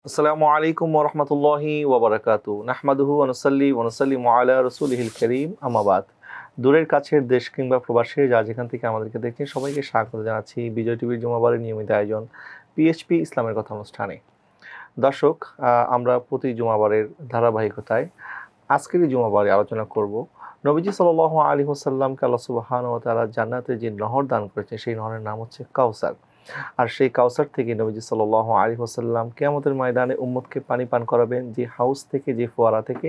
আসসালামু আলাইকুম ওয়া রাহমাতুল্লাহি ওয়া বারাকাতুহু নাহমাদুহু ওয়া নুসাল্লি ওয়া নুসাল্লিমু আলা রাসূলিহিল কারীম আম্মা বাদ। দূরের কাছের দেশ কিংবা প্রবাসে যা যেখান থেকে আমাদেরকে দেখছেন সবাইকে স্বাগত জানাচ্ছি বিজয় টিভির জুমাবারের নিয়মিত আয়োজন পিএইচপি ইসলামের কথা অনুষ্ঠানে। দর্শক, আমরা প্রতি জুমাবারের ধারাবাহিকতায় আজকের এই জুমাবারে আলোচনা করব নবীজি সাল্লাল্লাহু আলাইহি ওয়াসাল্লামকে আল্লাহ সুবহানাহু ওয়া তাআলা জান্নাতে যে নহর দান করেছেন সেই নহরের নাম হচ্ছে কাউসার। আর সেই কাউসার থেকে নবীজি সাল্লাল্লাহু আলাইহি ওয়াসাল্লাম কিয়ামতের ময়দানে উম্মতকে পানি পান করাবেন যে হাউস থেকে, যে ফোয়ারা থেকে।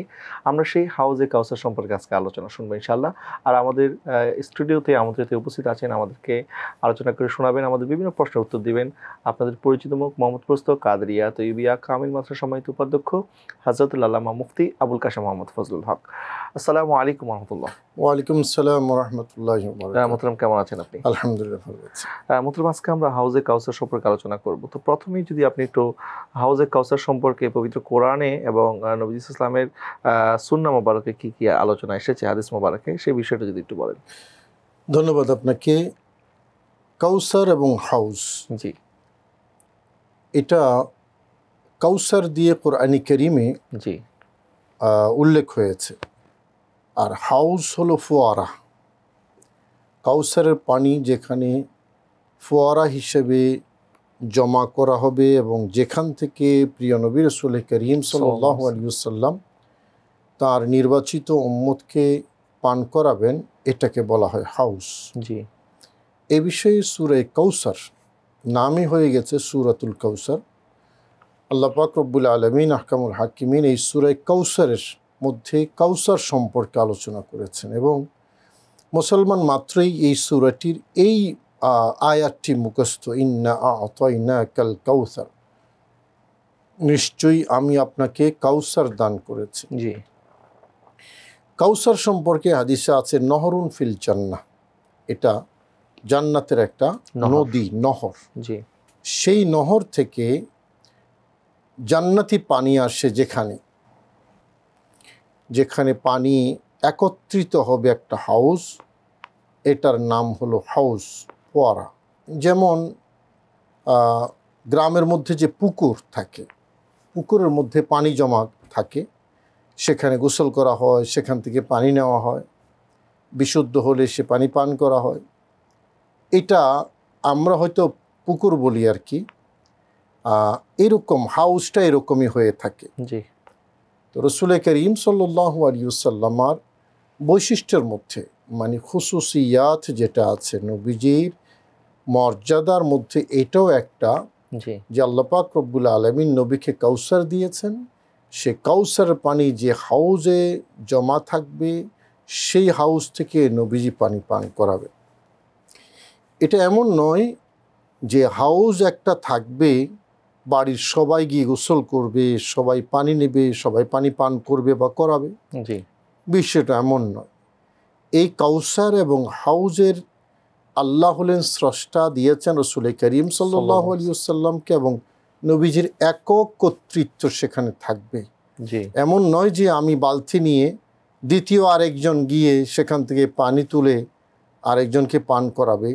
আমরা সেই হাউজে কাউসার সম্পর্কে আজকে আলোচনা শুনবো ইনশাআল্লাহ। আর আমাদের স্টুডিওতে আমন্ত্রিত উপস্থিত আছেন, আমাদেরকে আলোচনা করে শোনাবেন, আমাদের বিভিন্ন প্রশ্নের উত্তর দিবেন আপনাদের পরিচিত মুখ মোহাম্মদ প্রস্ত কাদরিয়া তৈয়বিয়া কামিল মাদ্রাসা সম্মানিত উপাধ্যক্ষ হযরতুল আল্লামা মুফতি আবুল কাশেম মোহাম্মদ ফজলুল হক। আসসালামু আলাইকুম ওয়া রাহমাতুল্লাহ। ওয়া আলাইকুম আসসালাম ওয়া রাহমাতুল্লাহি ওয়া বারাকাতুহু। মোহতরম, কেমন আছেন আপনি? আলহামদুলিল্লাহ ভালো আছি। মোহতরম, আজকে আমরা হাউজে কাউসার সম্পর্কে আলোচনা করব। তো প্রথমেই যদি আপনি একটু হাউজে কাউসার সম্পর্কে পবিত্র কোরআনে এবং নবী ইসলামের সুন্নাহ মোবারকে কি কি আলোচনা এসেছে, হাদিস মোবারকে, সেই বিষয়টা যদি একটু বলেন। ধন্যবাদ আপনাকে। কাউসার এবং হাউজ, জি, এটা কাউসার দিয়ে কোরআনে কারীমে জি, উল্লেখ হয়েছে। আর হাউজ হলো ফোয়ারা। কাউসারের পানি যেখানে ফোয়ারা হিসেবে জমা করা হবে এবং যেখান থেকে প্রিয় নবী রাসূল করিম সাল্লাল্লাহু আলাইহি ওয়াসাল্লাম তার নির্বাচিত উম্মতকে পান করাবেন, এটাকে বলা হয় হাউস। জি, এ বিষয়ে সূরা কাউসার নামই হয়ে গেছে সূরাতুল কাউসার। আল্লাহ পাক রব্বুল আলামিন আহকামুল হাকিমিন এই সূরা কাউসারের মধ্যে কাউসার সম্পর্কে আলোচনা করেছেন এবং মুসলমান মাত্রই এই সূরাটির এই আয়াতটি মুখস্থ, ইন্না আ'তাইনাকাল কাউসার, নিশ্চয়ই আমি আপনাকে কাউসার দান করেছি। জি, কাউসার সম্পর্কে হাদিসে আছে নহরুন ফিল জান্নাহ, এটা জান্নাতের একটা নদী, নহর। জি, সেই নহর থেকে জান্নাতি পানি আসে, যেখানে পানি একত্রিত হবে একটা হাউস, এটার নাম হলো হাউস, ফোয়ারা। যেমন গ্রামের মধ্যে যে পুকুর থাকে, পুকুরের মধ্যে পানি জমা থাকে, সেখানে গোসল করা হয়, সেখান থেকে পানি নেওয়া হয়, বিশুদ্ধ হলে সে পানি পান করা হয়। এটা আমরা হয়তো পুকুর বলি আর কি, এরকম হাউসটা এরকমই হয়ে থাকে। জি, তো রাসূল করিম সাল্লাল্লাহু আলাইহি ওয়াসাল্লামের বৈশিষ্ট্যের মধ্যে, মানে খুসুসিয়াত যেটা আছে, নবীজির মর্যাদার মধ্যে এটাও একটা, জি, যে আল্লাহ পাক রব্বুল আলামিন নবীকে কাউসার দিয়েছেন। সে কাউসার পানি যে হাউজে জমা থাকবে, সেই হাউস থেকে নবীজি পানি পান করাবে। এটা এমন নয় যে হাউজ একটা থাকবে, বাড়ির সবাই গিয়ে গোসল করবে, সবাই পানি নেবে, সবাই পানি পান করবে বা করাবে, জি, বিষয়টা এমন নয়। এই কাউসার এবং হাউজের আল্লাহ হলেন স্রষ্টা, দিয়েছেন রাসূল করিম সাল্লাল্লাহু আলাইহি ওয়াসাল্লামকে, এবং নবীজির একক কর্তৃত্ব সেখানে থাকবে। জি, এমন নয় যে আমি বালতি নিয়ে দ্বিতীয় আরেকজন গিয়ে সেখান থেকে পানি তুলে আরেকজনকে পান করাবে,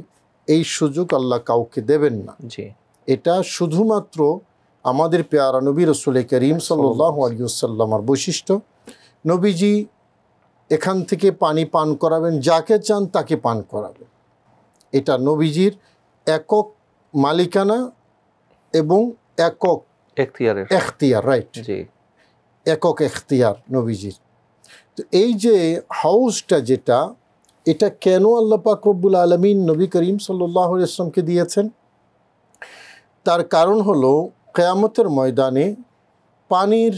এই সুযোগ আল্লাহ কাউকে দেবেন না। জি, এটা শুধুমাত্র আমাদের পেয়ারা নবী রাসূল করিম সাল্লাল্লাহু আলাইহি ওয়াসাল্লামের বৈশিষ্ট্য। নবীজি এখান থেকে পানি পান করাবেন, যাকে চান তাকে পান করাবেন। এটা নবীজির একক মালিকানা এবং একক এখতিয়ার, রাইট, জি, একক এখতিয়ার নবীজির। তো এই যে হাউসটা যেটা, এটা কেন আল্লাহ পাক রব্বুল আলামিন নবী করিম সাল্লাল্লাহু আলাইহি ওয়াসাল্লামকে দিয়েছেন, তার কারণ হলো কিয়ামতের ময়দানে পানির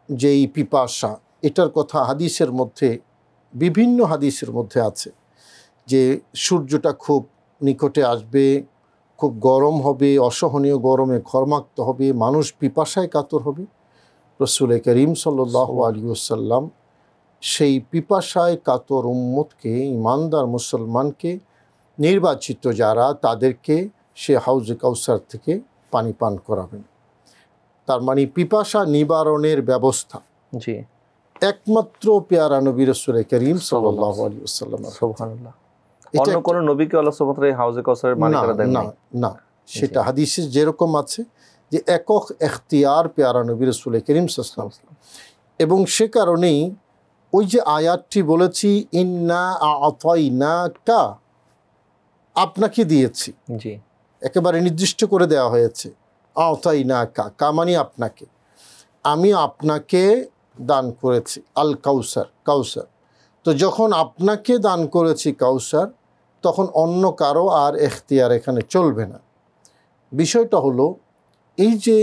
যেই পিপাসা, এটার কথা হাদিসের মধ্যে, বিভিন্ন হাদিসের মধ্যে আছে যে সূর্যটা খুব নিকটে আসবে, খুব গরম হবে, অসহনীয় গরমে ঘরমাক্ত হবে, মানুষ পিপাসায় কাতর হবে। রাসূল করিম সাল্লাল্লাহু আলাইহি ওয়াসাল্লাম সেই পিপাসায় কাতর উম্মতকে, ইমানদার মুসলমানকে, নির্বাচিত যারা, তাদেরকে সে হাউজে কাউসার থেকে পানি পান করাবেন। তার মানে পিপাসা নিবারণের ব্যবস্থা জি, একমাত্র পেয়ারা নবী রাসূল করিম সাল্লাল্লাহু আলাইহি ওয়াসাল্লাম। সুবহানাল্লাহ। অন্য কোন নবীকে আল্লাহ সুবহানাহু ওয়া তাআলা হাউজে কাউসারের মালিকানা দেন না, না, সেটা হাদিসে যেরকম আছে যে একক এখতিয়ার পেয়ারা নবী রাসূল করিম সাল্লাল্লাহু আলাইহি ওয়াসাল্লাম। এবং সে কারণেই ওই যে আয়াতটি বলেছি, ইন্না আ'তাইনাকা, আপনাকে দিয়েছি, জি একেবারে নির্দিষ্ট করে দেওয়া হয়েছে। আ'তাইনাকা, কা মানে আপনাকে, আমি আপনাকে দান করেছি আল কাউসার, কাউসার। তো যখন আপনাকে দান করেছি কাউসার, তখন অন্য কারো আর এখতিয়ার এখানে চলবে না। বিষয়টা হলো এই যে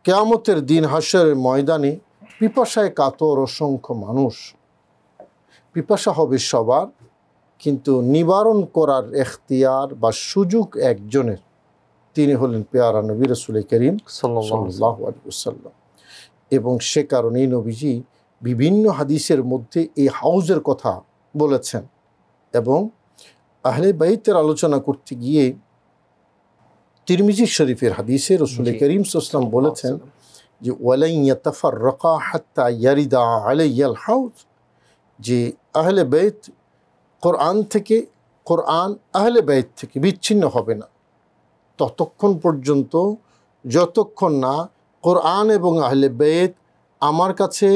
কিয়ামতের দিন হাশরের ময়দানে পিপাসায় কাতর অসংখ্য মানুষ, পিপাসা হবে সবার, কিন্তু নিবারণ করার এখতিয়ার বা সুযোগ একজনের, তিনি হলেন পেয়ারা নবী রাসূল করিম সাল্লাল্লাহু আলাইহি ওয়াসাল্লাম। এবং সে কারণেই নবীজি বিভিন্ন হাদিসের মধ্যে এই হাউজের কথা বলেছেন। এবং আহলে বাইতের আলোচনা করতে গিয়ে তিরমিজি শরীফের হাদিসে রাসূল করিম সাল্লাল্লাহু আলাইহি ওয়াসাল্লাম বলেছেন যে ওয়ালান ইয়াতাফাররাকা হাত্তা ইয়ারিদা আলাইয়াল হাউজ, যে আহলে বাইত কোরআন আহলে বাইত থেকে বিচ্ছিন্ন হবে না ততক্ষণ পর্যন্ত, যতক্ষণ না কোরআন এবং আহলে বাইত আমার কাছে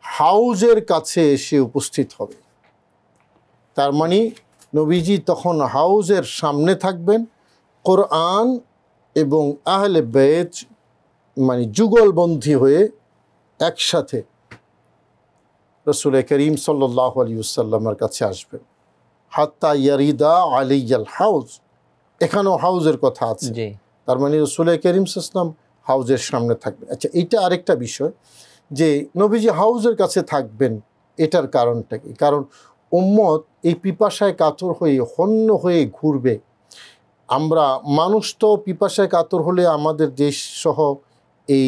হাউজের কাছে এসে উপস্থিত হবে। তার মানে নবীজি তখন হাউজের সামনে থাকবেন, কোরআন এবং আহলে বাইত মানে যুগলবন্ধী হয়ে একসাথে রাসূল করিম সাল্লাল্লাহু আলাইহি ওয়াসাল্লামের কাছে আসবেন। হাত্তা ইয়ারিদা আলাইয়াল হাউজ, এখানেও হাউজের কথা আছে। তার মানে রাসূল করিম সাল্লাল্লাহু আলাইহি ওয়াসাল্লাম হাউজের সামনে থাকবেন। আচ্ছা, এইটা আরেকটা বিষয় যে নবীজি হাউজের কাছে থাকবেন, এটার কারণটা কি? কারণ উম্মত এই পিপাসায় কাতর হয়ে হন্য হয়ে ঘুরবে। আমরা মানুষ তো পিপাসায় কাতর হলে আমাদের দেশ সহ এই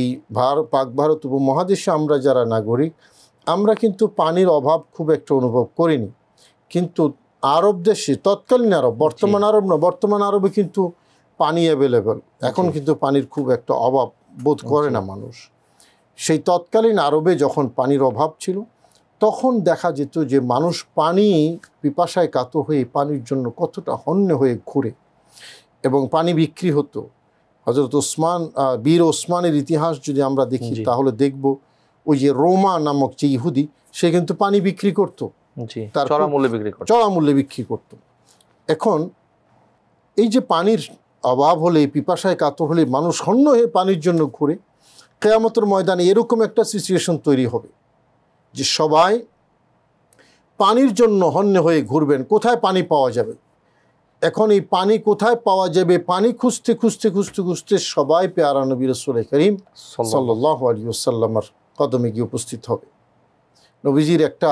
পাক ভারত উপমহাদেশে আমরা যারা নাগরিক, আমরা কিন্তু পানির অভাব খুব একটা অনুভব করিনি। কিন্তু আরব দেশে, তৎকালীন আরব, বর্তমান আরব না, বর্তমান আরবে কিন্তু পানি অ্যাভেলেবল, এখন কিন্তু পানির খুব একটা অভাব বোধ করে না মানুষ। সেই তৎকালীন আরবে যখন পানির অভাব ছিল, তখন দেখা যেত যে মানুষ পানি পিপাসায় কাতর হয়ে পানির জন্য কতটা হন্য হয়ে ঘুরে, এবং পানি বিক্রি হতো। হযরত ওসমান, বীর ওসমানের ইতিহাস যদি আমরা দেখি তাহলে দেখব ওই যে রোমা নামক যে ইহুদি, সে কিন্তু পানি বিক্রি করতো, তার চড়া মূল্যে বিক্রি করত। এখন এই যে পানির অভাব হলে, পিপাসায় কাতর হলে মানুষ হন্য হয়ে পানির জন্য ঘুরে, কিয়ামতের ময়দানে এরকম একটা সিচুয়েশন তৈরি হবে যে সবাই পানির জন্য হন্য হয়ে ঘুরবেন, কোথায় পানি পাওয়া যাবে। এখন এই পানি কোথায় পাওয়া যাবে, পানি খুঁজতে খুঁজতে খুঁজতে খুঁজতে সবাই পেয়ারা নবী রাসূল করিম সাল্লাল্লাহু আলাইহি ওয়াসাল্লামের কদমে গিয়ে উপস্থিত হবে। নবীজির একটা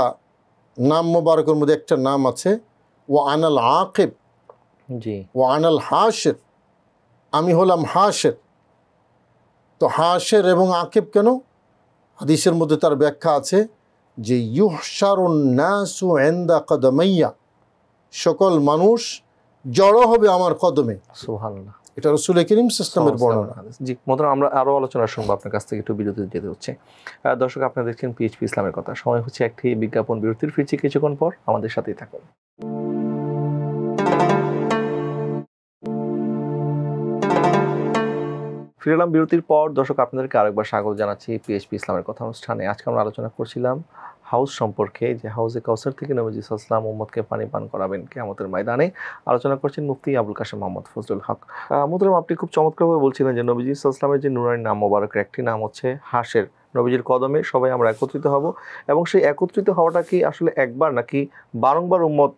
নাম মোবারকের মধ্যে একটা নাম আছে, ও আনাল আকিব, ও আনাল হাশির, আমি হলাম হাশির। তো হাশির এবং আকিব কেন? হাদিসের মধ্যে তার ব্যাখ্যা আছে যে ইউহশারুন নাসু ইনদা কদমাইয়া, সকল মানুষ জড়ো হবে আমার কদমে। সুবহানাল্লাহ, এটা রাসূল করিম সাল্লাল্লাহু আলাইহি ওয়াসাল্লামের বর্ণনা। জি মোহতারাম, আমরা আরো আলোচনা শুনবো আপনার কাছ থেকে, একটু বিরতি যেতে হচ্ছে। দর্শক, আপনারা দেখছেন পিএইচপি ইসলামের কথা। সময় হচ্ছে একটি বিজ্ঞাপন বিরতির, ফিরছি কিছুক্ষণ পর, আমাদের সাথেই থাকুন। ফিরে এলাম বিরতির পর। দর্শক, আপনাদেরকে আরেকবার স্বাগত জানাচ্ছি পিএইচপি ইসলামের কথা অনুষ্ঠানে। আজকে আমরা আলোচনা করছিলাম হাউজ সম্পর্কে, যে হাউজে কাউসার থেকে নবীজি সাল্লাল্লাহু আলাইহি ওয়াসাল্লাম উম্মতকে পানি পান করাবেন কিয়ামতের ময়দানে। আলোচনা করছেন মুফতি আবুল কাশেম মোহাম্মদ ফজলুল হক। মুহতারাম, আপনি খুব চমৎকারভাবে বলছিলেন যে নবীজি সাল্লাল্লাহু আলাইহি ওয়াসাল্লামের যে নুরানি নাম মোবারকের একটি নাম হচ্ছে হাশের। নবীজির কদমে সবাই আমরা একত্রিত হব, এবং সেই একত্রিত হওয়াটা কি আসলে একবার, নাকি বারংবার উম্মত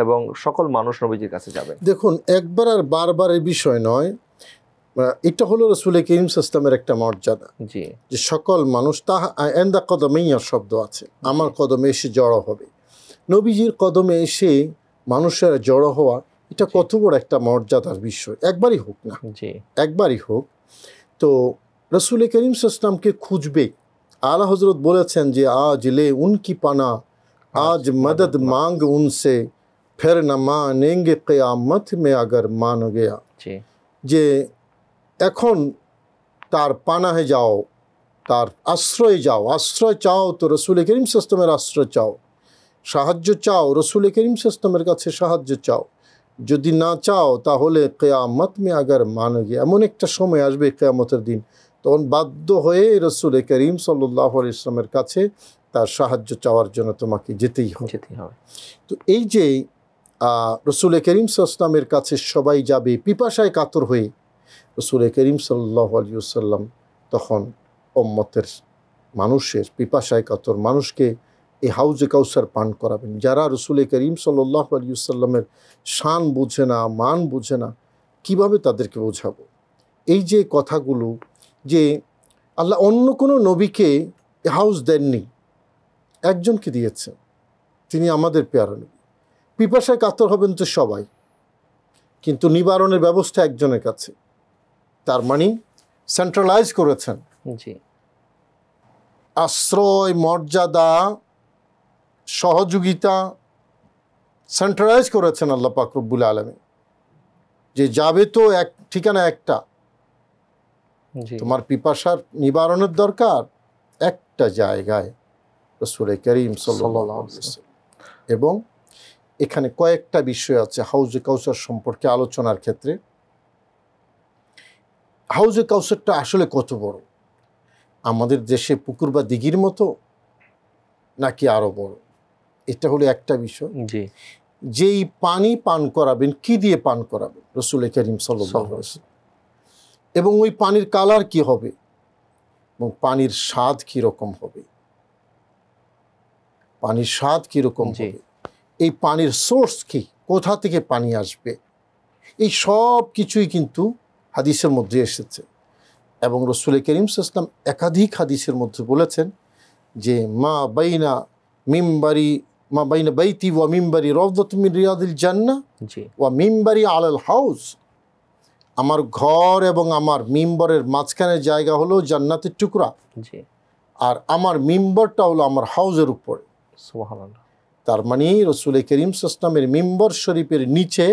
এবং সকল মানুষ নবীজির কাছে যাবে? দেখুন, একবার আর বারবারের বিষয় নয়, এটা হলো রাসূল করিম সাল্লাল্লাহু আলাইহি ওয়াসাল্লামের একটা মর্যাদা, যে সকল মানুষ ইনদা কদমাইয়া শব্দ আছে, আমার কদমে এসে জড়ো হবে। নবীজির কদমে এসে মানুষের জড়ো হওয়া, এটা কত বড় একটা মর্যাদার বিষয়। একবারই হোক না, একবারই হোক। তো রাসূল করিম সাল্লাল্লাহু আলাইহি ওয়াসাল্লামকে খুঁজবে। আলা হযরত বলেছেন যে আজ লে উনকি পানা, আজ মদদ মাंग উনসে, ফির না মানেঙ্গে কিয়ামত মে আগর মান গয়া। যে এখন তার পানাহে যাও, তার আশ্রয় যাও, আশ্রয় চাও তো রাসূল করিম সাল্লাল্লাহু আলাইহি ওয়াসাল্লামের আশ্রয় চাও, সাহায্য চাও রাসূল করিম সাল্লাল্লাহু আলাইহি ওয়াসাল্লামের কাছে সাহায্য চাও। যদি না চাও তাহলে কিয়ামত মে আগার মানোগে, এমন একটা সময় আসবে কিয়ামতের দিন, তখন বাধ্য হয়ে রসুল করিম সাল্লাল্লাহু আলাইহি ওয়াসাল্লামের কাছে তার সাহায্য চাওয়ার জন্য তোমাকে যেতেই হবে। তো এই যে রসুল করিম সাল্লাল্লাহু আলাইহি ওয়াসাল্লামের কাছে সবাই যাবে পিপাসায় কাতর হয়ে, রসুল করিম সাল্লাল্লাহু আলাইহি ওয়াসাল্লাম তখন উম্মতের মানুষের পিপাসায় কাতর মানুষকে এই হাউজে কাউসার পান করাবেন। যারা রসুল করিম সাল্লাল্লাহু আলাইহি ওয়াসাল্লামের শান বুঝে না, মান বুঝে না, কিভাবে তাদেরকে বোঝাবো? এই যে কথাগুলো যে আল্লাহ অন্য কোনো নবীকে হাউস দেননি, একজনকে দিয়েছেন, তিনি আমাদের পেয়ারা নবী। পিপাসায় কাতর হবেন তো সবাই, কিন্তু নিবারণের ব্যবস্থা একজনের কাছে। তার মানে সেন্ট্রালাইজ করেছেন আশ্রয়, মর্যাদা, সহযোগিতা সেন্ট্রালাইজ করেছেন আল্লাহ পাক রব্বুল আলামিন। যে যাবে তো এক ঠিকানা একটা, তোমার পিপাসার নিবারণের দরকার একটা জায়গায়, রাসূল করিম সাল্লাল্লাহু আলাইহি ওয়াসাল্লাম। এবং এখানে কয়েকটা বিষয় আছে হাউজে কাউসার সম্পর্কে আলোচনার ক্ষেত্রে। হাউজে কাউসারটা আসলে কত বড়? আমাদের দেশে পুকুর বা দিঘির মতো নাকি আরো বড়? এটা হলো একটা বিষয়। যেই পানি পান করাবেন, কি দিয়ে পান করাবেন? রাসূল করিম সাল্লাল্লাহু আলাইহি ওয়াসাল্লাম। এবং ওই পানির কালার কি হবে এবং পানির স্বাদ কি রকম হবে, পানির স্বাদ কি রকম হবে, এই পানির সোর্স কি, কোথা থেকে পানি আসবে, এই সব কিছুই কিন্তু হাদিসের মধ্যে এসেছে। এবং রাসূল করিম সাল্লাল্লাহু আলাইহি ওয়াসাল্লাম একাধিক হাদিসের মধ্যে বলেছেন যে মা বাইনা বাইতি ওয়া মিম্বারি রাউদাতুম মিন রিয়াদিল জান্নাহ ওয়া মিম্বারি আলাল হাউজ, আমার ঘর এবং আমার মিম্বরের মাঝখানের জায়গা হলো জান্নাতের টুকরা, আর আমার মিম্বরটা হলো আমার হাউজের উপরে। সুবহানাল্লাহ। তার মানে রাসূল করিম সাল্লাল্লাহু আলাইহি ওয়াসাল্লামের মিম্বর শরীফের নিচে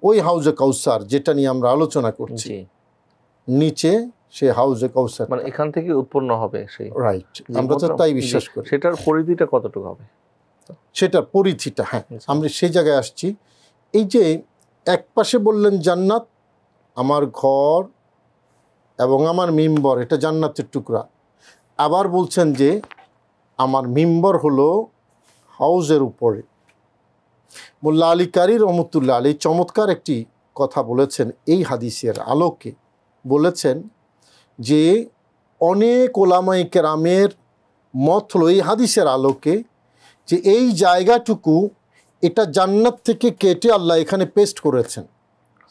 ওই হাউজে কাউসার যেটা নিয়ে আমরা আলোচনা করছি, নিচে সে হাউজে কাউসার, মানে এখান থেকে উৎপন্ন হবে সেই, রাইট, আমরা তো তাই বিশ্বাস করি। সেটার পরিধিটা কতটুকু হবে? সেটার পরিধিটা, হ্যাঁ, আমরা সেই জায়গায় আসছি। এই যে এক পাশে বললেন জান্নাত, আমার ঘর এবং আমার মিম্বর এটা জান্নাতের টুকরা, আবার বলছেন যে আমার মিম্বর হলো হাউজের উপরে। মোল্লা আলী কারি রহমতুল্লাহ আলী চমৎকার একটি কথা বলেছেন এই হাদিসের আলোকে। বলেছেন যে অনেক ওলামায়ে কেরামের মত হলো এই হাদিসের আলোকে যে এই জায়গাটুকু এটা জান্নাত থেকে কেটে আল্লাহ এখানে পেস্ট করেছেন।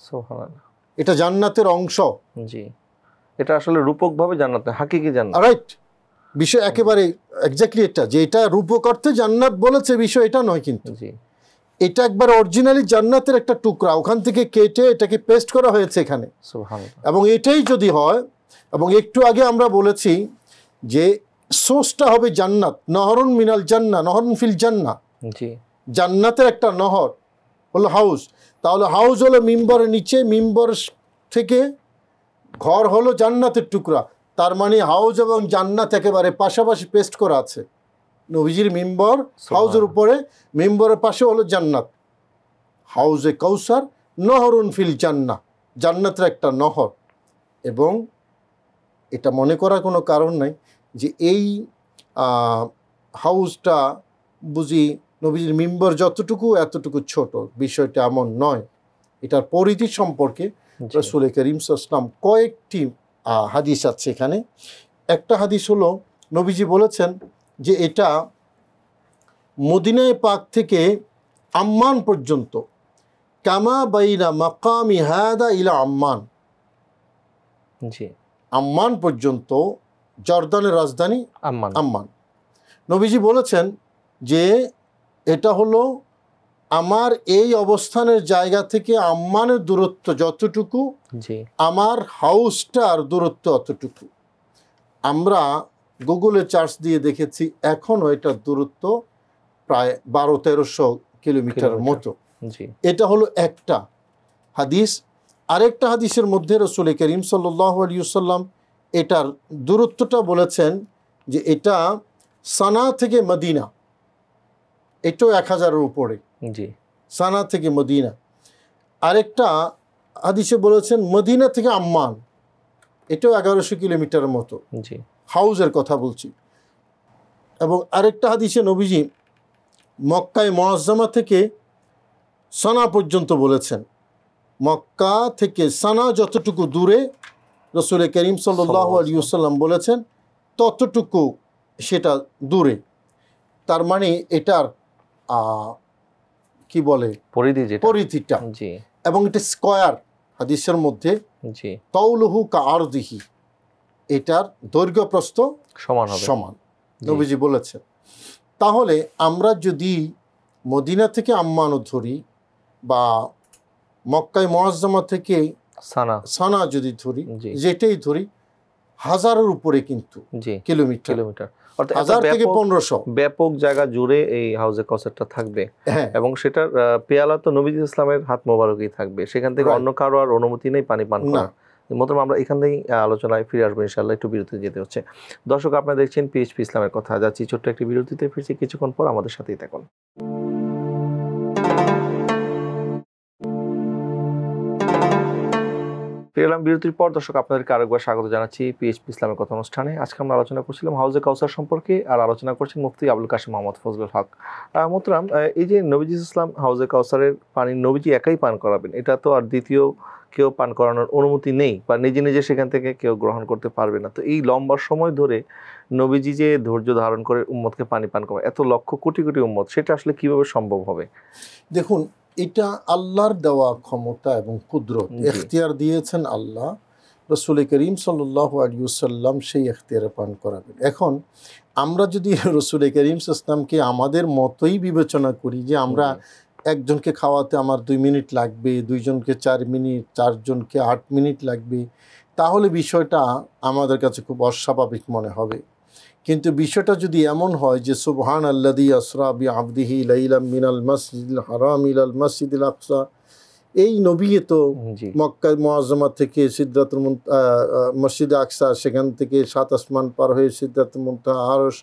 সুবহানাল্লাহ। এটা জান্নাতের অংশ। জি, এটা আসলে রূপকভাবে জান্নাত, হাকিকি জান্নাত। রাইট, বিষয় একেবারে এক্স্যাক্টলি এটা, যে এটা রূপক অর্থে জান্নাত বলেছে, বিষয় এটা নয়, কিন্তু এটা একবার অরিজিনালি জান্নাতের একটা টুকরা, ওখান থেকে কেটে এটাকে পেস্ট করা হয়েছে এখানে। সুবহানাল্লাহ। এবং এটাই যদি হয়, এবং একটু আগে আমরা বলেছি যে সোর্সটা হবে জান্নাত, নহরুন মিনাল জান্নাহ, নহরুন ফিল জান্নাহ, জান্নাতের একটা নহর হলো হাউস। তাহলে হাউস হলো মিম্বরের নিচে, মিম্বর থেকে ঘর হলো জান্নাতের টুকরা। তার মানে হাউস এবং জান্নাত একেবারে পাশাপাশি পেস্ট করা আছে। নবীজির মিম্বর হাউজের উপরে, মিম্বরের পাশে হলো জান্নাত। হাউজে কাউসার নহরুন ফিল জান্নাহ, জান্নাতের একটা নহর। এবং এটা মনে করার কোনো কারণ নাই যে এই হাউসটা বুঝি নবীজির মিম্বর যতটুকু এতটুকু ছোট, বিষয়টা এমন নয়। এটার পরিধি সম্পর্কে রাসূল করিম সাল্লাল্লাহু আলাইহি ওয়াসাল্লাম কয়েকটি হাদিস আছে এখানে। একটা হাদিস হলো নবীজি বলেছেন যে এটা মদিনায়ে পাক থেকে আম্মান পর্যন্ত, কামা বাইনা মাকামি হাদা ইলা আম্মান, আম্মান পর্যন্ত, জর্দানের রাজধানী আম্মান। নবীজি বলেছেন যে এটা হলো আমার এই অবস্থানের জায়গা থেকে আম্মানের দূরত্ব যতটুকু, আমার হাউসটার দূরত্ব অতটুকু। আমরা গুগলে চার্জ দিয়ে দেখেছি, এখনও এটার দূরত্ব প্রায় 1200-1300 কিলোমিটার মতো। এটা হলো একটা হাদিস। আরেকটা হাদিসের মধ্যে রাসূল করিম সাল্লাল্লাহু আলাইহি ওয়াসাল্লাম এটার দূরত্বটা বলেছেন যে এটা সানা থেকে মদিনা, এটাও 1000-এর উপরে। সানা থেকে মদিনা আরেকটা হাদিসে বলেছেন মদিনা থেকে আম্মান, এটাও 1100 কিলোমিটারের মতো, জি হাউজের কথা বলছি। এবং আরেকটা হাদিসে নবীজি মক্কায় মুআজ্জামা থেকে সানা পর্যন্ত বলেছেন। মক্কা থেকে সানা যতটুকু দূরে রসুল করিম সাল্লাল্লাহু আলাইহি ওয়াসাল্লাম বলেছেন ততটুকু সেটা দূরে। তার মানে এটার কি বলে পরিধি যেটা, পরিধিটা, জি এবং এটা স্কয়ার হাদিসের মধ্যে জি তাউলুহু কা আরদিহি, এটার দৈর্ঘ্য প্রস্থ সমান হবে, সমান জি। নবীজি বলেছেন। তাহলে আমরা যদি মদিনা থেকে আম্মানও ধরি বা মক্কায় মুআজ্জামা থেকে সানা, সানা যদি ধরি, জি যেটাই ধরি, হাজারের উপরে কিন্তু জি কিলোমিটার, কিলোমিটার, অর্থাৎ এত 1000 থেকে ব্যাপক 1500। ব্যাপক জায়গা জুড়ে এই হাউজে কাউসারটা থাকবে, হ্যাঁ, এবং সেটার পেয়ালা তো নবী ইসলামের হাত মোবারকই থাকবে, সেখান থেকে Right. অন্য কারো আর অনুমতি নেই পানি পান না। করার। মতন আমরা এখান থেকেই আলোচনায় ফিরে আসবো ইনশাআল্লাহ, একটু বিরতি যেতে হচ্ছে। দর্শক, আপনারা দেখছেন পিএইচপি ইসলামের কথা, যাচ্ছি ছোট্ট একটি বিরতিতে, ফিরছি কিছুক্ষণ পর, আমাদের সাথেই থাকুন। ফিরে এলাম বিরতির পর। দর্শক, আপনাদেরকে আরেকবার স্বাগত জানাচ্ছি পিএইচপি ইসলামের কথা অনুষ্ঠানে। আজকে আমরা আলোচনা করছিলাম হাউজে কাউসার সম্পর্কে, আর আলোচনা করছেন মুফতি আবুল কাশেম মোহাম্মদ ফজলুল হক। মোহতারাম, এই যে নবীজি ইসলাম হাউজে কাউসারের পানি নবীজি একাই পান করাবেন, এটা তো আর দ্বিতীয় কেউ পান করানোর অনুমতি নেই, বা নিজে নিজে সেখান থেকে কেউ গ্রহণ করতে পারবে না। তো এই লম্বা সময় ধরে নবীজি যে ধৈর্য ধারণ করে উম্মতকে পানি পান করা, এত লক্ষ কোটি কোটি উম্মত, সেটা আসলে কিভাবে সম্ভব হবে? দেখুন, এটা আল্লাহর দেওয়া ক্ষমতা এবং কুদরত, জি। এখতিয়ার দিয়েছেন আল্লাহ। রসুল করিম সাল্লাল্লাহু আলাইহি ওয়াসাল্লাম সেই এখতিয়ারে পান করাবেন। এখন আমরা যদি রসুল করিম ইসলামকে আমাদের মতোই বিবেচনা করি যে আমরা একজনকে খাওয়াতে আমার 2 মিনিট লাগবে, দুইজনকে 4 মিনিট, 4 জনকে 8 মিনিট লাগবে, তাহলে বিষয়টা আমাদের কাছে খুব অস্বাভাবিক মনে হবে। কিন্তু বিষয়টা যদি এমন হয় যে সুবহান আল্লাযী আসরা বিআবদিহি লাইলাম মিনাল মাসজিদিল হারাম ইলাল মাসজিদিল আকসা, এই নবী তো জি মক্কা মুআজ্জামা থেকে সিদরাতুল মসজিদে আকসা, সেখান থেকে 7 আসমান পার হয়ে সিদরাতুল মুনতাহা, আরশ,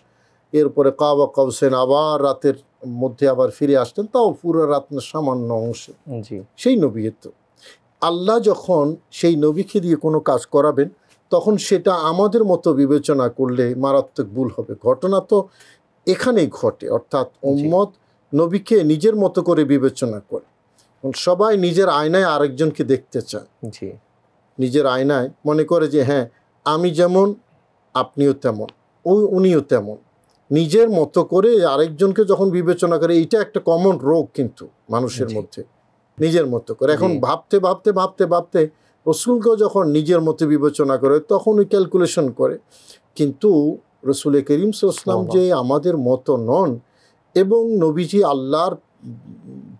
এরপরে কাবা কাউসাইন, আবার রাতের মধ্যে আবার ফিরে আসতেন, তাও পুরো রাত না, সামান্য অংশে। জি সেই নবী তো আল্লাহ যখন সেই নবীকে দিয়ে কোনো কাজ করাবেন, তখন সেটা আমাদের মতো বিবেচনা করলে মারাত্মক ভুল হবে। ঘটনা তো এখানেই ঘটে, অর্থাৎ উম্মত নবীকে নিজের মতো করে বিবেচনা করে। সবাই নিজের আয়নায় আরেকজনকে দেখতে চায়, জি নিজের আয়নায় মনে করে যে হ্যাঁ আমি যেমন আপনিও তেমন, উনিও তেমন, নিজের মতো করে আরেকজনকে যখন বিবেচনা করে, এইটা একটা কমন রোগ কিন্তু মানুষের মধ্যে, নিজের মতো করে। এখন ভাবতে ভাবতে ভাবতে ভাবতে রসুলকেও যখন নিজের মতো বিবেচনা করে, তখন ওই ক্যালকুলেশন করে। কিন্তু রসুল করিম সাল্লাল্লাহু আলাইহি ওয়াসাল্লাম যে আমাদের মতো নন, এবং নবীজি আল্লাহর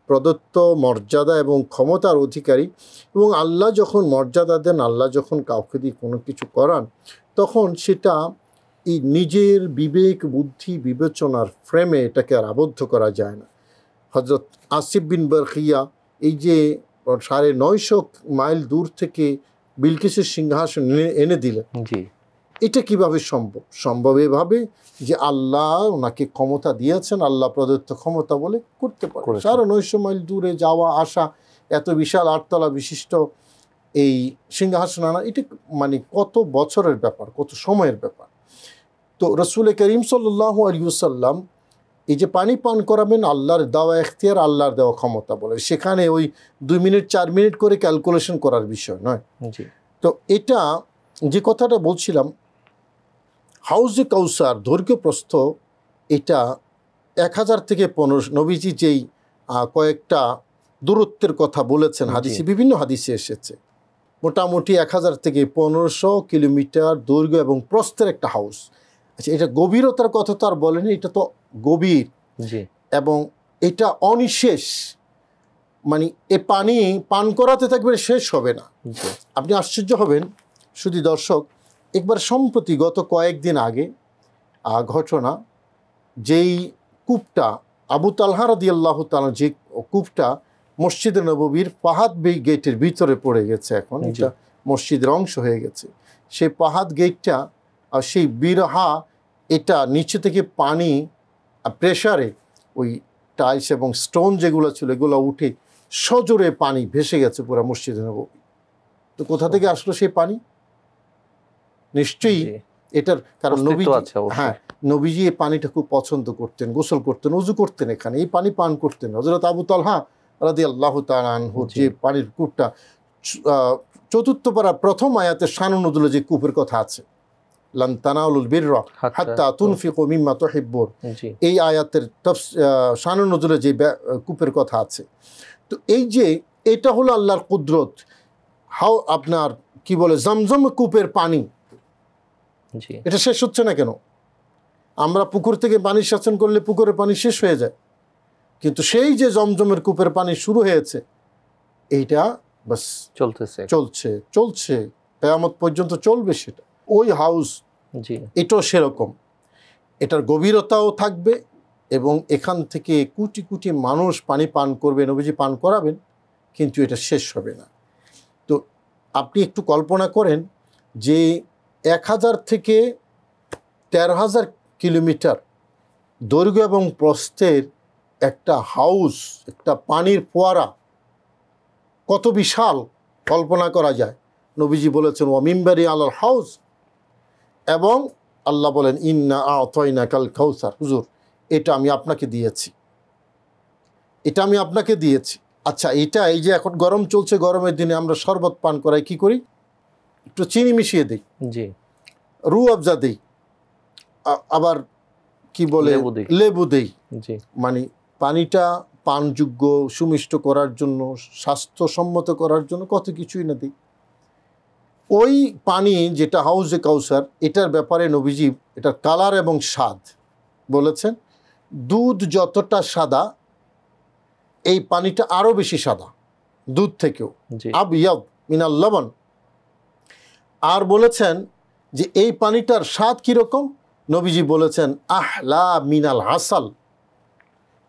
প্রদত্ত মর্যাদা এবং ক্ষমতার অধিকারী, এবং আল্লাহ যখন মর্যাদা দেন, আল্লাহ যখন কাউকে দিয়ে কোনো কিছু করান, তখন সেটা এই নিজের বিবেক বুদ্ধি বিবেচনার ফ্রেমে এটাকে আর আবদ্ধ করা যায় না। হযরত আসিফ বিন বারখিয়া এই যে 950 মাইল দূর থেকে বিলকিসের সিংহাসন এনে দিলেন, জি এটা কিভাবে সম্ভব? সম্ভব এভাবে যে আল্লাহ ওনাকে ক্ষমতা দিয়েছেন, আল্লাহ প্রদত্ত ক্ষমতা বলে করতে পারে। 950 মাইল দূরে যাওয়া আসা, এত বিশাল 8 তলা বিশিষ্ট এই সিংহাসন আনা, এটা মানে কত বছরের ব্যাপার, কত সময়ের ব্যাপার। তো রসুল করিম সাল্লাল্লাহু আলাইহি ওয়াসাল্লাম এই যে পানি পান করাবেন, আল্লাহর দেওয়া এখতিয়ার, আল্লাহর দেওয়া ক্ষমতা বলে, সেখানে ওই 2 মিনিট 4 মিনিট করে ক্যালকুলেশন করার বিষয় নয়। জি তো এটা যে কথাটা বলছিলাম, হাউজে কাউসার দৈর্ঘ্য প্রস্থ এটা 1000 থেকে 1500, নবীজি যেই কয়েকটা দূরত্বের কথা বলেছেন হাদিসে, বিভিন্ন হাদিসে এসেছে, মোটামুটি 1000 থেকে 1500 কিলোমিটার দৈর্ঘ্য এবং প্রস্থের একটা হাউস। আচ্ছা, এটা গভীরতার কথা তো আর বলেনি, এটা তো গভীর, জি এবং এটা অনিশেষ, মানে এ পানি পান করাতে থাকবে, শেষ হবে না। আপনি আশ্চর্য হবেন শুধু দর্শক, একবার সম্প্রতি গত কয়েকদিন আগে ঘটনা, যেই কূপটা আবু তালহা রাদিয়াল্লাহু তাআলা, যে কূপটা মসজিদে নববীর ফাহাদ গেটের ভিতরে পড়ে গেছে, এখন এটা মসজিদের অংশ হয়ে গেছে, সেই ফাহাদ গেটটা, সেই বিরহা, এটা নিচে থেকে পানি প্রেসারে ওই টাইলস এবং স্টোন যেগুলো ছিল এগুলো উঠে সজোরে পানি ভেসে গেছে পুরো মসজিদে নববী। তো কোথা থেকে আসলো সেই পানি? নিশ্চয়ই জি, এটার কারণ অস্তিত্ব নবীজি, আছে অবশ্যই। হ্যাঁ, নবীজি এই পানিটা খুব পছন্দ করতেন, গোসল করতেন, উজু করতেন, এখানে এই পানি পান করতেন। হযরত আবু তালহা রাদিয়াল্লাহু তাআলা আনহু জি। যে পানির কূপটা, চতুর্থ পারা প্রথম আয়াতে শানুন নজুলে যে কূপের কথা আছে, লান তানালুল বিররা হাত্তা তুনফিকু মিম্মা তুহিব্বুন, জি, এই আয়াতের শানুন নজুলে যে কূপের কথা আছে। তো এই যে এটা হলো আল্লাহর কুদরত। আপনার কি বলে জমজম কূপের পানি, জি, এটা শেষ হচ্ছে না কেন? আমরা পুকুর থেকে পানি সেচন করলে পুকুরের পানি শেষ হয়ে যায়, কিন্তু সেই যে জমজমের কূপের পানি শুরু হয়েছে, এইটা বাস চলতেছে। চলছে চলছে কিয়ামত পর্যন্ত চলবে সেটা। ওই হাউস জি, এটাও সেরকম, এটার গভীরতাও থাকবে এবং এখান থেকে কোটি কোটি মানুষ পানি পান করবে, নবীজি পান করাবেন, কিন্তু এটা শেষ হবে না। তো আপনি একটু কল্পনা করেন যে 1000 থেকে 13,000 কিলোমিটার দৈর্ঘ্য এবং প্রস্থের একটা হাউস, একটা পানির ফোয়ারা কত বিশাল কল্পনা করা যায়। নবীজি বলেছেন ওয়া মিম্বারি আলাল হাউস, এবং আল্লাহ বলেন ইন্না আ'তাইনা কাল কাউসার, হুজুর এটা আমি আপনাকে দিয়েছি, এটা আমি আপনাকে দিয়েছি। আচ্ছা, এটা এই যে এখন গরম চলছে, গরমের দিনে আমরা শরবত পান করাই কি করি? একটু চিনি মিশিয়ে দিই, জি, রু আফজা দিই, আবার কি বলে লেবু দিই। লেবু দেই, জি, মানে পানিটা পানযোগ্য, সুমিষ্ট করার জন্য, স্বাস্থ্যসম্মত করার জন্য কত কিছুই না দিই। ওই পানি যেটা হাউজে কাউসার, এটার ব্যাপারে নবীজি এটার কালার এবং স্বাদ বলেছেন, দুধ যতটা সাদা এই পানিটা আরও বেশি সাদা দুধ থেকেও, জি, আবিয়াদ মিনাল লবণ। আর বলেছেন যে এই পানিটার স্বাদ কীরকম? নবীজি বলেছেন আহলা মিনাল হাসাল,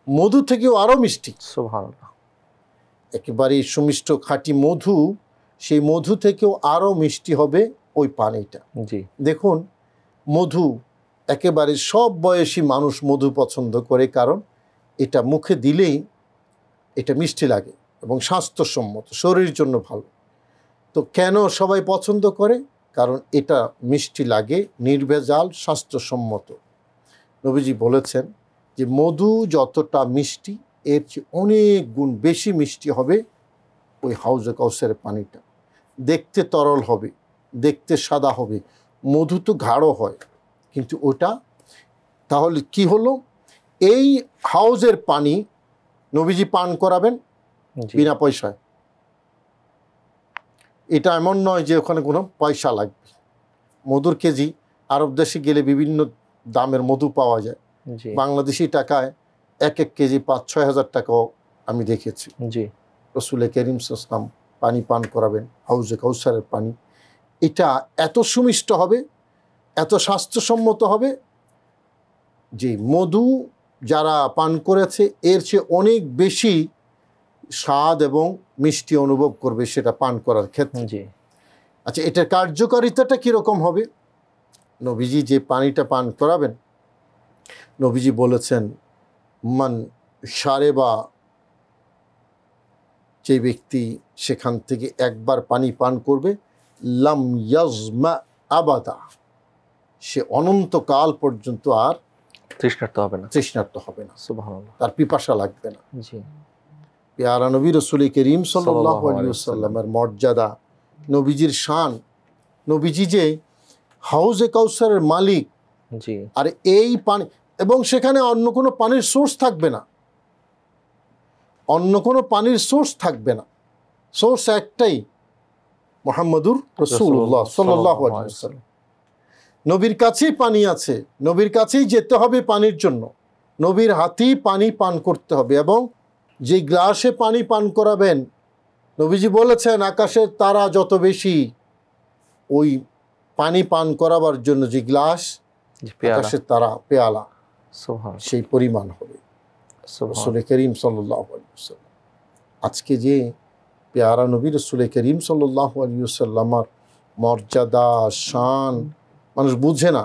মধু থেকেও আরও মিষ্টি। সুবহানাল্লাহ। একেবারেই সুমিষ্ট খাঁটি মধু, সেই মধু থেকেও আরও মিষ্টি হবে ওই পানিটা। জি, দেখুন, মধু একেবারে সব বয়সী মানুষ মধু পছন্দ করে, কারণ এটা মুখে দিলেই এটা মিষ্টি লাগে এবং স্বাস্থ্যসম্মত, শরীরের জন্য ভালো। তো কেন সবাই পছন্দ করে? কারণ এটা মিষ্টি লাগে, নির্ভেজাল, স্বাস্থ্যসম্মত। নবীজি বলেছেন যে মধু যতটা মিষ্টি, এর চেয়ে অনেক গুণ বেশি মিষ্টি হবে ওই হাউজে কাউসারের পানিটা। দেখতে তরল হবে, দেখতে সাদা হবে, মধু তো গাঢ় হয়, কিন্তু ওটা তাহলে কি হলো? এই হাউজের পানি নবীজি পান করাবেন জি, বিনা পয়সায়। এটা এমন নয় যে ওখানে কোনো পয়সা লাগবে। মধুর কেজি আরব দেশে গেলে বিভিন্ন দামের মধু পাওয়া যায়, জি, বাংলাদেশি টাকায় এক কেজি 5-6 হাজার টাকাও আমি দেখেছি। জি, রসুল করিম সাল্লাল্লাহু পানি পান করাবেন হাউজে কাউসারের পানি, এটা এত সুমিষ্ট হবে, এত স্বাস্থ্যসম্মত হবে যে মধু যারা পান করেছে এর চেয়ে অনেক বেশি স্বাদ এবং মিষ্টি অনুভব করবে সেটা পান করার ক্ষেত্রে। জি, আচ্ছা, এটার কার্যকারিতাটা কীরকম হবে? নবীজি যে পানিটা পান করাবেন, নবীজি বলেছেন মান সারেবা, যে ব্যক্তি সেখান থেকে একবার পানি পান করবে, লাম ইয়াজমা আবাদা, সে অনন্তকাল পর্যন্ত আর তৃষ্ণার্ত হবে না। তৃষ্ণার্ত হবে না, সুবহানাল্লাহ। তার পিপাসা লাগবে না। জি, পেয়ারা নবী রসুল করিম সাল্লাল্লাহু আলাইহি সাল্লাল্লাহু ওয়াসাল্লামের মর্যাদা, নবীজির শান, নবীজি যে হাউজে কাউসারের মালিক, জি, আর এই পানি, এবং সেখানে অন্য কোনো পানির সোর্স থাকবে না, অন্য কোনো পানির সোর্স থাকবে না, সোর্স একটাই, মুহাম্মাদুর রাসূলুল্লাহ সাল্লাল্লাহু আলাইহি ওয়াসাল্লাম। নবীর কাছেই পানি আছে, নবীর কাছেই যেতে হবে পানির জন্য, নবীর হাতেই পানি পান করতে হবে। এবং যে গ্লাসে পানি পান করাবেন, নবীজি বলেছেন আকাশের তারা যত বেশি, ওই পানি পান করাবার জন্য যে গ্লাস, জি, পেয়ালা। আকাশের তারা পেয়ালা, সুবহানাল্লাহ, সেই পরিমাণ হবে। সুবহানাল্লাহ। রসুল করিম সাল্লাল্লাহু আলাইহি ওয়াসাল্লাম, আজকে যে পেয়ারা নবী রসুল করিম সাল্লাল্লাহু আলাইহি ওয়াসাল্লামের মর্যাদা, শান মানুষ বুঝে না,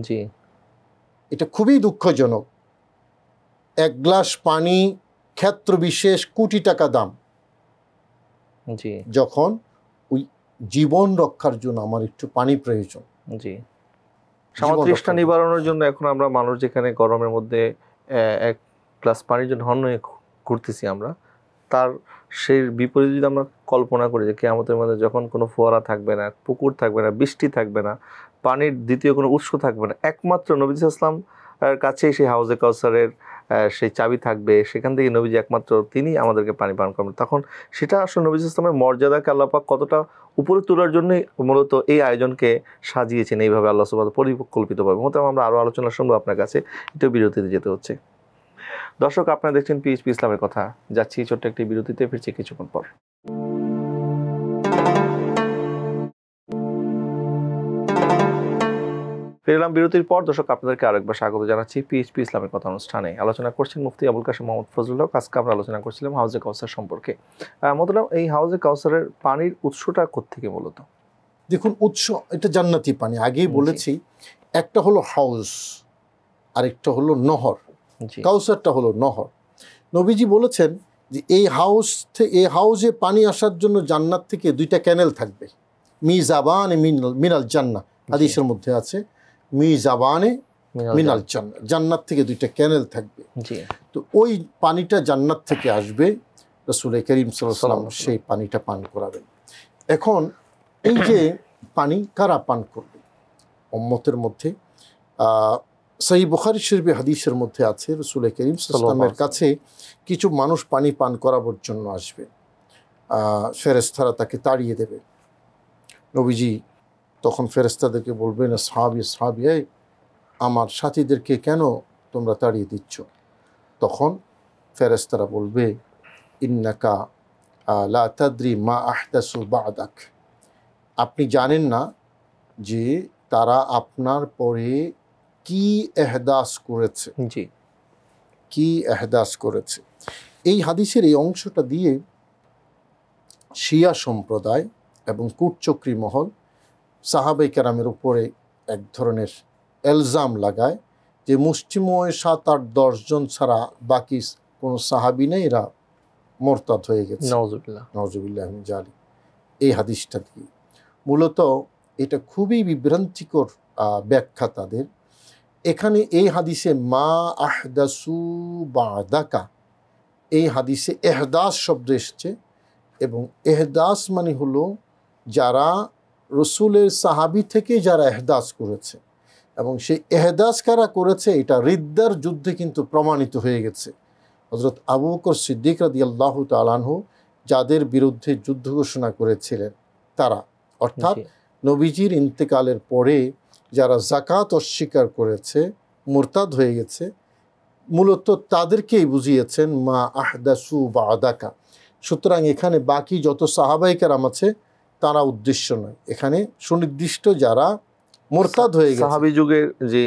জি, এটা খুবই দুঃখজনক। এক গ্লাস পানি ক্ষেত্র বিশেষ কোটি টাকা দাম, জি যখন ওই জীবন রক্ষার জন্য আমার একটু পানি প্রয়োজন, জি। জীবন সামুদ্রিকটা রক্ষার জন্য। নিবারণের জন্য এখন আমরা মানুষ যেখানে গরমের মধ্যে এক গ্লাস পানির জন্য হন্য হয়ে ঘুরতেছি আমরা, তার সেই বিপরীত যদি আমরা কল্পনা করি যে কিয়ামতের মধ্যে যখন কোনো ফোয়ারা থাকবে না, পুকুর থাকবে না, বৃষ্টি থাকবে না, পানির দ্বিতীয় কোনো উৎস থাকবে না, একমাত্র নবী ইসলাম এর কাছেই সেই হাউজে কাউসারের সেই চাবি থাকবে, সেখান থেকে নবীজি একমাত্র তিনি আমাদেরকে পানি পান করবেন, তখন সেটা আসলে নবী ইসলামের মর্যাদাকে আল্লাহ পাক কতটা উপরে তোলার জন্যই মূলত এই আয়োজনকে সাজিয়েছেন এইভাবে আল্লাহ সুবহানাহু পরিকল্পিতভাবে। মোটামুটি আমরা আরও আলোচনা শুনবো আপনার কাছে, একটু বিরতিতে যেতে হচ্ছে। দর্শক, আপনারা দেখছেন পিএইচপি ইসলামের কথা। যাচ্ছি ছোট্ট একটি বিরতিতে, ফিরছি কিছুক্ষণ পর। ফিরলাম বিরতির পর। দর্শক, আপনাদেরকে আরেকবার স্বাগত জানাচ্ছি পিএইচপি ইসলামের কথা অনুষ্ঠানে। আলোচনা করছেন মুফতি আবুল কাশেম মোহাম্মদ ফজলুল হক। আজকে আমরা আলোচনা করছিলাম হাউজে কাউসার সম্পর্কে। মোতারাম, এই হাউজে কাউসারের পানির উৎসটা কোত্থেকে মূলত? দেখুন, উৎস এটা জান্নাতি পানি, আগেই বলেছি। একটা হলো হাউজ, আরেকটা হলো নহর। কাউসারটা হলো নহর। নবীজি বলেছেন যে এই হাউজে পানি আসার জন্য জান্নাত থেকে 2টা ক্যানেল থাকবে। মিজাবানে মিনাল জান্নাহ, হাদিসের মধ্যে আছে মিজাবানে মিনাল জান্নাহ, জান্নাত থেকে 2টা ক্যানেল থাকবে। তো ওই পানিটা জান্নাত থেকে আসবে, রাসূল করিম সাল্লাল্লাহু আলাইহি ওয়াসাল্লাম সেই পানিটা পান করাবেন। এখন এই যে পানি কারা পান করবে? উম্মতের মধ্যে সহিহ বুখারী শরীফে হাদিসের মধ্যে আছে, রাসূল করিম সাল্লাল্লাহু আলাইহি ওয়াসাল্লামের কাছে কিছু মানুষ পানি পান করাবার জন্য আসবে। ফেরেশতারা তাকে তাড়িয়ে দেবে। নবীজি তখন ফেরেশতাদেরকে বলবেন, সাহাবী, আমার সাথীদেরকে কেন তোমরা তাড়িয়ে দিচ্ছ? তখন ফেরেশতারা বলবে, ইন্নাকা লা তাদরি মা আহদাসু বা'দাক, আপনি জানেন না যে তারা আপনার পরে কি এহদাস করেছে, কি এহদাস করেছে। এই হাদিসের এই অংশটা দিয়ে শিয়া সম্প্রদায় এবং কূটচক্রী মহল সাহাবায়ে কেরামের উপরে এক ধরনের এলজাম লাগায় যে মুষ্টিময় 7-8-10 জন ছাড়া বাকি কোনো সাহাবী নেই, এরা মোরতাদ হয়ে গেছে। নাউজুবিল্লাহ মিন যালিক। এই হাদিসটা দিয়ে মূলত এটা খুবই বিভ্রান্তিকর ব্যাখ্যা তাদের। এখানে এই হাদিসে মা আহদাসু বা'দাকা, এই হাদিসে এহদাস শব্দ এসছে, এবং এহদাস মানে হলো যারা রসুলের সাহাবী থেকে যারা এহদাস করেছে, এবং সেই এহদাস কারা করেছে এটা রিদ্দার যুদ্ধে কিন্তু প্রমাণিত হয়ে গেছে। হযরত আবু বকর সিদ্দিক রাদিয়াল্লাহু তাআলা আনহু যাদের বিরুদ্ধে যুদ্ধ ঘোষণা করেছিলেন তারা, অর্থাৎ নবীজির ইন্তেকালের পরে যারা যাকাত অস্বীকার করেছে, মুরতাদ হয়ে গেছে, মূলত তাদেরকেই বুঝিয়েছেন মা আহদাসু বা'দাকা। সুতরাং এখানে বাকি যত সাহাবায়ে কেরাম আছে তারা উদ্দেশ্য নয়, এখানে সুনির্দিষ্ট যারা মুরতাদ হয়ে গেছে, সাহাবী যুগের যে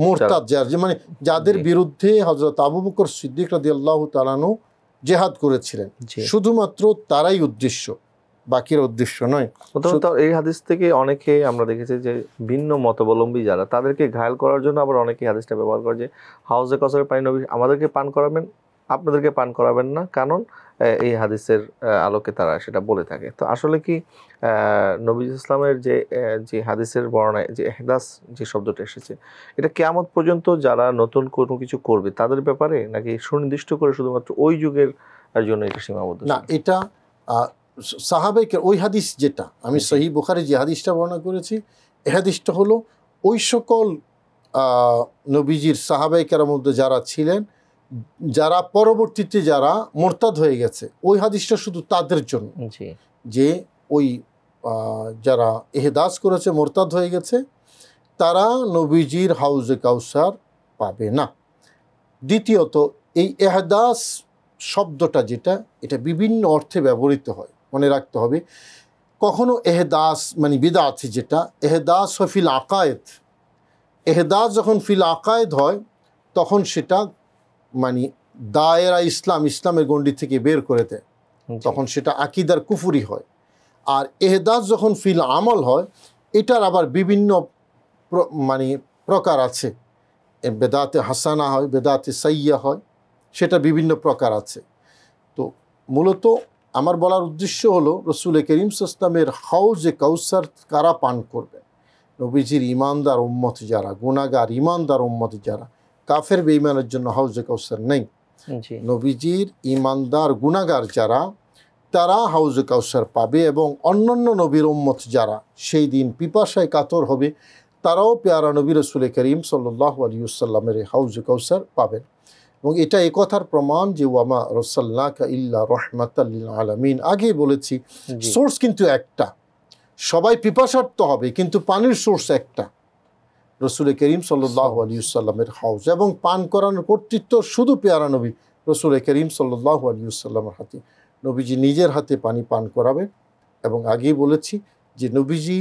মুরতাদ যারা, মানে যাদের বিরুদ্ধে হযরত আবু বকর সিদ্দিক রাদিয়াল্লাহু তাআলা আনহু জিহাদ করেছিলেন, শুধুমাত্র তারাই উদ্দেশ্য, বাকির উদ্দেশ্য নয়। এই হাদিস থেকে অনেকে আমরা দেখেছি যে ভিন্ন মতাবলম্বী যারা, তাদেরকে ঘায়াল করার জন্য আবার অনেকে হাদিসটা ব্যবহার করে যে হাউজে কাউসারের পানি নবী আমাদেরকে পান করাবেন, আপনাদেরকে পান করাবেন না, কারণ এই হাদিসের আলোকে তারা সেটা বলে থাকে। তো আসলে কি নবী ইসলামের যে হাদিসের বর্ণনায় যে এহদাস যে শব্দটা এসেছে, এটা কিয়ামত পর্যন্ত যারা নতুন কোনো কিছু করবে তাদের ব্যাপারে, নাকি সুনির্দিষ্ট করে শুধুমাত্র ওই যুগের জন্য এটা সীমাবদ্ধ? না, এটা সাহাবায়ে ওই হাদিস যেটা আমি সহিহ বুখারী যে হাদিসটা বর্ণনা করেছি, এই হাদিসটা হলো ওই সকল নবীজির সাহাবায়ে কেরামের মধ্যে যারা ছিলেন, যারা পরবর্তীতে যারা মুরতাদ হয়ে গেছে, ওই হাদিসটা শুধু তাদের জন্য, যে ওই যারা এহদাস করেছে, মুরতাদ হয়ে গেছে, তারা নবীজির হাউজে কাউসার পাবে না। দ্বিতীয়ত, এই এহদাস শব্দটা যেটা, এটা বিভিন্ন অর্থে ব্যবহৃত হয়, মনে রাখতে হবে। কখনো এহদাস মানে বিদআত, যেটা এহদাস হয় ফিল আকায়েদ, এহদাস যখন ফিল আকায়েদ হয় তখন সেটা মানে দায়রা ইসলামের গণ্ডি থেকে বের করে দেয়, তখন সেটা আকীদার কুফরি হয়। আর এহদাস যখন ফিল আমল হয়, এটার আবার বিভিন্ন মানে প্রকার আছে, বেদাতে হাসানা হয়, বেদাতে সাইয়্যা হয়, সেটা বিভিন্ন প্রকার আছে। তো মূলত আমার বলার উদ্দেশ্য হলো রসুল করিম সাল্লামের হাউজে কাউসার কারা পান করবেন? নবীজির ইমানদার উম্মত যারা, গুনাহগার ইমানদার উম্মত যারা, কাফের বেঈমানের জন্য হাউজে কাউসার নেই। নবীজির ইমানদার গুনাহগার যারা, তারা হাউজে কাউসার পাবে, এবং অন্যান্য নবীর উম্মত যারা সেই দিন পিপাসায় কাতর হবে, তারাও পেয়ারা নবী রসুল করিম সাল্লাল্লাহু আলাইহি ওয়াসাল্লামের হাউজে কাউসার পাবেন। এবং এটা এই কথার প্রমাণ যে ওয়ামা রসালনাকা ইল্লা রাহমাতাল লিল আলামিন। আগেই বলেছি সোর্স কিন্তু একটা, সবাই পিপাসার্ত হবে, কিন্তু পানির সোর্স একটা, রসুল করিম সাল্লাল্লাহু আলাইহি ওয়াসাল্লামের হাউজ, এবং পান করানোর কর্তৃত্ব শুধু পেয়ারা নবী রসুল করিম সাল্লাল্লাহু আলাইহি ওয়াসাল্লামের হাতে। নবীজি নিজের হাতে পানি পান করাবেন। এবং আগেই বলেছি যে নবীজি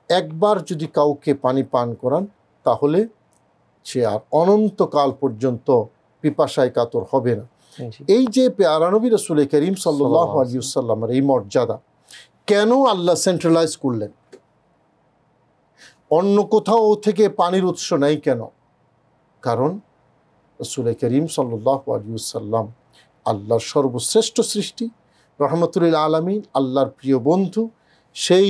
একবার যদি কাউকে পানি পান করান, তাহলে সে আর অনন্তকাল পর্যন্ত পিপাসায় কাতর হবে না। এই যে পেয়ারা নবী রসুল করিম সাল্লাল্লাহু আলাইহি ওয়াসাল্লামের এই মর্যাদা কেন আল্লাহ সেন্ট্রালাইজ করলেন? অন্য কোথাও থেকে পানির উৎস নেই কেন? কারণ রসুল করিম সাল্লাল্লাহু আলাইহি ওয়াসাল্লাম আল্লাহর সর্বশ্রেষ্ঠ সৃষ্টি, রহমতুল আলামিন, আল্লাহর প্রিয় বন্ধু। সেই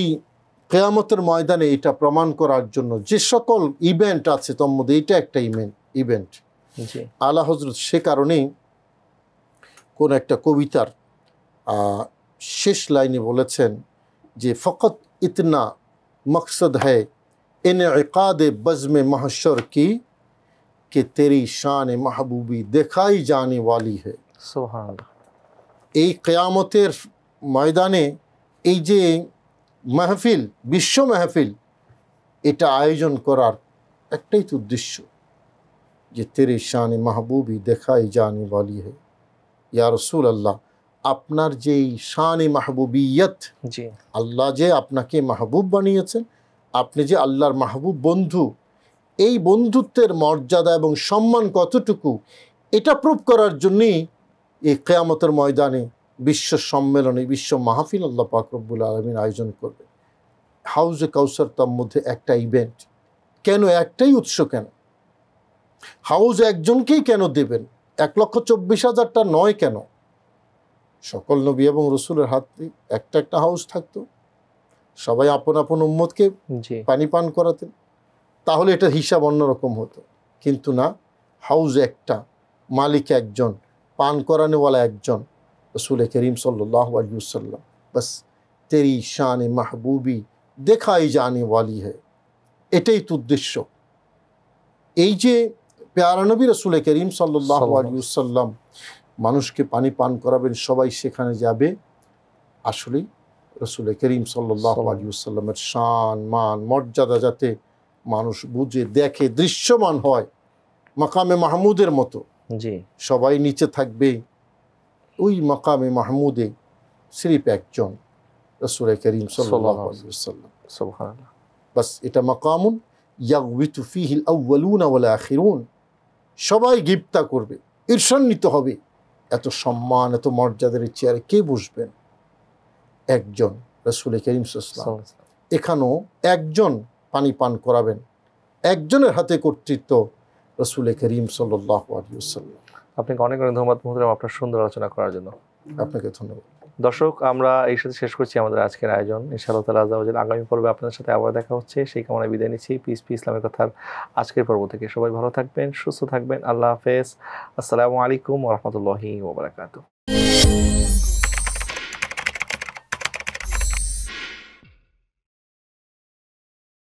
কিয়ামতের ময়দানে এটা প্রমাণ করার জন্য যে সকল ইভেন্ট আছে, তার মধ্যে এটা একটা ইভেন্ট। আলা হজরত সে কারণেই কোন একটা কবিতার শেষ লাইনে বলেছেন যে ফকত ইতনা মকসদ হ্যায় ইনইকাদে বজমে মাহশর কি কে তেরি শান মাহবুবি দেখাই জানে ওয়ালি है। সুবহানাল্লাহ। এই কিয়ামতের ময়দানে এই যে মাহফিল, বিশ্ব মাহফিল, এটা আয়োজন করার একটাই তো উদ্দেশ্য যে তেরে শান মাহবুবি দেখাই জানে ওয়ালি है। ইয়া রাসূলুল্লাহ, আপনার যেই শান মাহবুবিয়ত, আল্লাহ যে আপনাকে মাহবুব বানিয়েছেন, আপনি যে আল্লাহর মাহবুব বন্ধু, এই বন্ধুত্বের মর্যাদা এবং সম্মান কতটুকু, এটা প্রুভ করার জন্যই এই কিয়ামতের ময়দানে বিশ্ব সম্মেলনে, বিশ্ব মাহফিল আল্লাহ পাক রব্বুল আলামিন আয়োজন করবে। হাউজে কাউসার তার মধ্যে একটা ইভেন্ট। কেন একটাই উৎস? কেন হাউজ একজনকেই কেন দেবেন? 1,24,000টা নয় কেন? সকল নবী এবং রসুলের হাতে একটা একটা হাউস থাকতো, সবাই আপন আপন উম্মতকে পানি পান করাতেন, তাহলে এটা হিসাব অন্যরকম হতো। কিন্তু না, হাউজ একটা, মালিক একজন, পান করানেওয়ালা একজন, রসুল করিম সাল্লাল্লাহু আলাইহি ওয়াসাল্লাম। বাস তেরি শান মাহবুবি দেখাই জানে ওয়ালি है, এটাই তো উদ্দেশ্য। এই যে পেয়ারা নবী রসুল করিম সাল্লাল্লাহু আলাইহি ওয়াসাল্লাম মানুষকে পানি পান করাবেন, সবাই সেখানে যাবে, আসলেই রসুল করিম সাল্লাল্লাহু আলাইহি ওয়াসাল্লামের শান মান মর্যাদা যাতে মানুষ বুঝে, দেখে, দৃশ্যমান হয়, মাকামে মাহমুদের মতো। সবাই নিচে থাকবে, ওই মাকামে মাহমুদে সিরিফ একজন, রসুল করিম সাল্লাল্লাহু আলাইহি ওয়াসাল্লাম। সুবহানাল্লাহ। বাস এটা মাকামুন ইয়াগবিতু ফিহিল আউয়ালুনা ওয়াল আখিরুন। সবাই গিপ্তা করবে, ঈর্ষান্বিত হবে, এত সম্মান, এত মর্যাদার চেয়ারে কে বসবেন? একজন, রসুল করিম সাল্লাল্লাহু আলাইহি ওয়াসাল্লাম। এখানেও একজন পানি পান করাবেন, একজনের হাতে কর্তৃত্ব, রসুল করিম সাল্লাল্লাহু আলাইহি ওয়াসাল্লাম। আপনাকে অনেক অনেক ধন্যবাদ মুহতারাম, আপনার সুন্দর আলোচনা করার জন্য। আপনাকে ধন্যবাদ। দর্শক, আমরা এই সাথে শেষ করছি আমাদের আজকের আয়োজন। ইনশাআল্লাহ তাআলা আযza ওয়া জাল্লা আগামী পর্বে আপনাদের সাথে আবার দেখা হচ্ছে, সেই কামনায় বিদায় নিচ্ছি। পিস ইসলামের কথার আজকের পর্ব থেকে সবাই ভালো থাকবেন, সুস্থ থাকবেন। আল্লাহ হাফেজ। আসসালামু আলাইকুম ওয়া রাহমাতুল্লাহি ওয়া বারাকাতুহু।